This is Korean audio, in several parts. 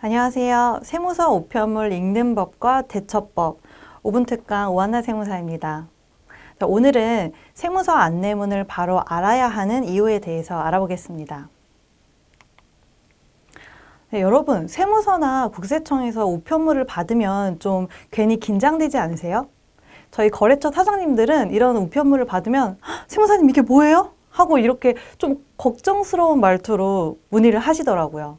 안녕하세요. 세무서 우편물 읽는 법과 대처법 5분 특강 오한나 세무사입니다. 오늘은 세무서 안내문을 바로 알아야 하는 이유에 대해서 알아보겠습니다. 네, 여러분, 세무서나 국세청에서 우편물을 받으면 좀 괜히 긴장되지 않으세요? 저희 거래처 사장님들은 이런 우편물을 받으면 세무사님 이게 뭐예요? 하고 이렇게 좀 걱정스러운 말투로 문의를 하시더라고요.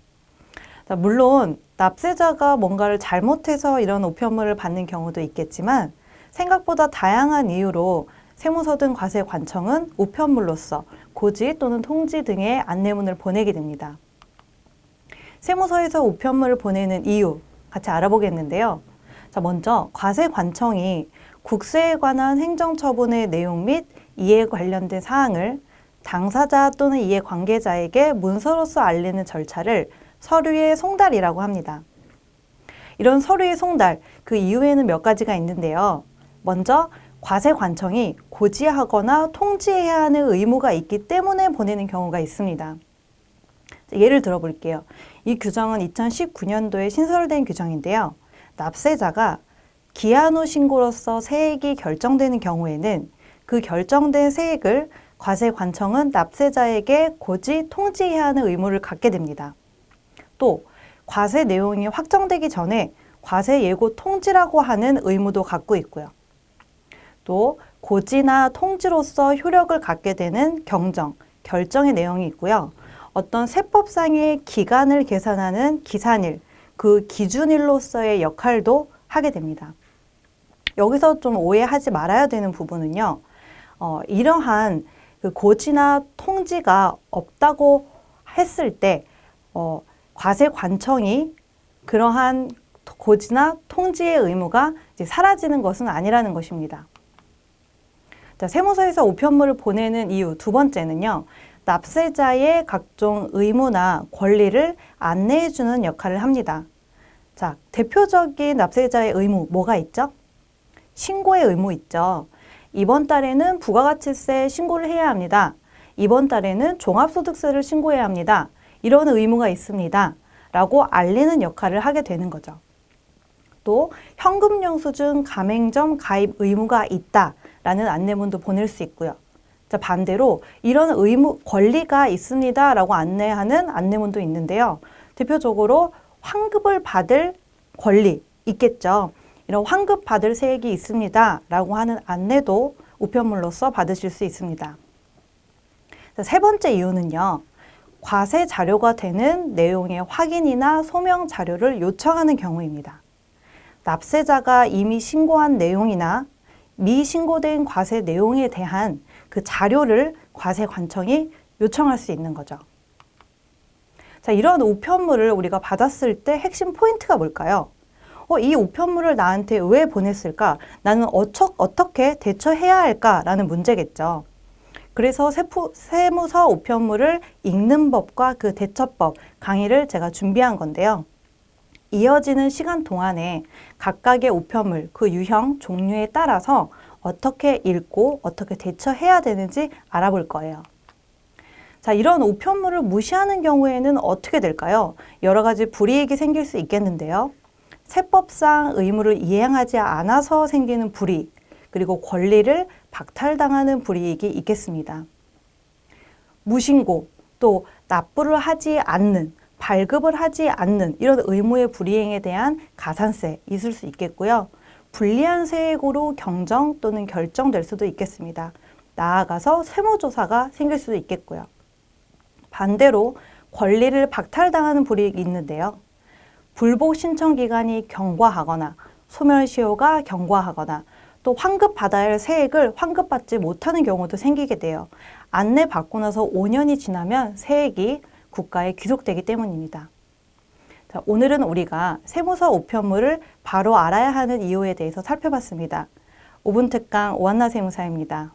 물론 납세자가 뭔가를 잘못해서 이런 우편물을 받는 경우도 있겠지만 생각보다 다양한 이유로 세무서든 과세관청은 우편물로서 고지 또는 통지 등의 안내문을 보내게 됩니다. 세무서에서 우편물을 보내는 이유 같이 알아보겠는데요. 먼저 과세관청이 국세에 관한 행정처분의 내용 및 이에 관련된 사항을 당사자 또는 이해 관계자에게 문서로서 알리는 절차를 서류의 송달이라고 합니다. 이런 서류의 송달, 그 이유에는 몇 가지가 있는데요. 먼저 과세관청이 고지하거나 통지해야 하는 의무가 있기 때문에 보내는 경우가 있습니다. 예를 들어 볼게요. 이 규정은 2019년도에 신설된 규정인데요. 납세자가 기한 후 신고로서 세액이 결정되는 경우에는 그 결정된 세액을 과세관청은 납세자에게 고지, 통지해야 하는 의무를 갖게 됩니다. 또 과세 내용이 확정되기 전에 과세 예고 통지라고 하는 의무도 갖고 있고요. 또 고지나 통지로서 효력을 갖게 되는 경정, 결정의 내용이 있고요. 어떤 세법상의 기간을 계산하는 기산일, 그 기준일로서의 역할도 하게 됩니다. 여기서 좀 오해하지 말아야 되는 부분은요. 이러한 그 고지나 통지가 없다고 했을 때 과세관청이 그러한 고지나 통지의 의무가 이제 사라지는 것은 아니라는 것입니다. 세무서에서 우편물을 보내는 이유 두 번째는요. 납세자의 각종 의무나 권리를 안내해주는 역할을 합니다. 자, 대표적인 납세자의 의무 뭐가 있죠? 신고의 의무 있죠. 이번 달에는 부가가치세 신고를 해야 합니다. 이번 달에는 종합소득세를 신고해야 합니다. 이런 의무가 있습니다. 라고 알리는 역할을 하게 되는 거죠. 또 현금영수증 가맹점 가입 의무가 있다 라는 안내문도 보낼 수 있고요. 자, 반대로 이런 의무, 권리가 있습니다 라고 안내하는 안내문도 있는데요. 대표적으로 환급을 받을 권리 있겠죠. 이런 환급 받을 세액이 있습니다 라고 하는 안내도 우편물로서 받으실 수 있습니다. 자, 세 번째 이유는요. 과세 자료가 되는 내용의 확인이나 소명 자료를 요청하는 경우입니다. 납세자가 이미 신고한 내용이나 미신고된 과세 내용에 대한 그 자료를 과세관청이 요청할 수 있는 거죠. 자, 이런 우편물을 우리가 받았을 때 핵심 포인트가 뭘까요? 이 우편물을 나한테 왜 보냈을까? 나는 어떻게 대처해야 할까라는 문제겠죠. 그래서 세무서 우편물을 읽는 법과 그 대처법 강의를 제가 준비한 건데요. 이어지는 시간 동안에 각각의 우편물, 그 유형, 종류에 따라서 어떻게 읽고 어떻게 대처해야 되는지 알아볼 거예요. 자, 이런 우편물을 무시하는 경우에는 어떻게 될까요? 여러 가지 불이익이 생길 수 있겠는데요. 세법상 의무를 이행하지 않아서 생기는 불이익, 그리고 권리를 박탈당하는 불이익이 있겠습니다. 무신고, 또 납부를 하지 않는, 발급을 하지 않는 이런 의무의 불이행에 대한 가산세 있을 수 있겠고요. 불리한 세액으로 경정 또는 결정될 수도 있겠습니다. 나아가서 세무조사가 생길 수도 있겠고요. 반대로 권리를 박탈당하는 불이익이 있는데요. 불복 신청 기간이 경과하거나 소멸시효가 경과하거나 또 환급받아야 할 세액을 환급받지 못하는 경우도 생기게 돼요. 안내받고 나서 5년이 지나면 세액이 국가에 귀속되기 때문입니다. 자, 오늘은 우리가 세무서 우편물을 바로 알아야 하는 이유에 대해서 살펴봤습니다. 5분 특강 오한나 세무사입니다.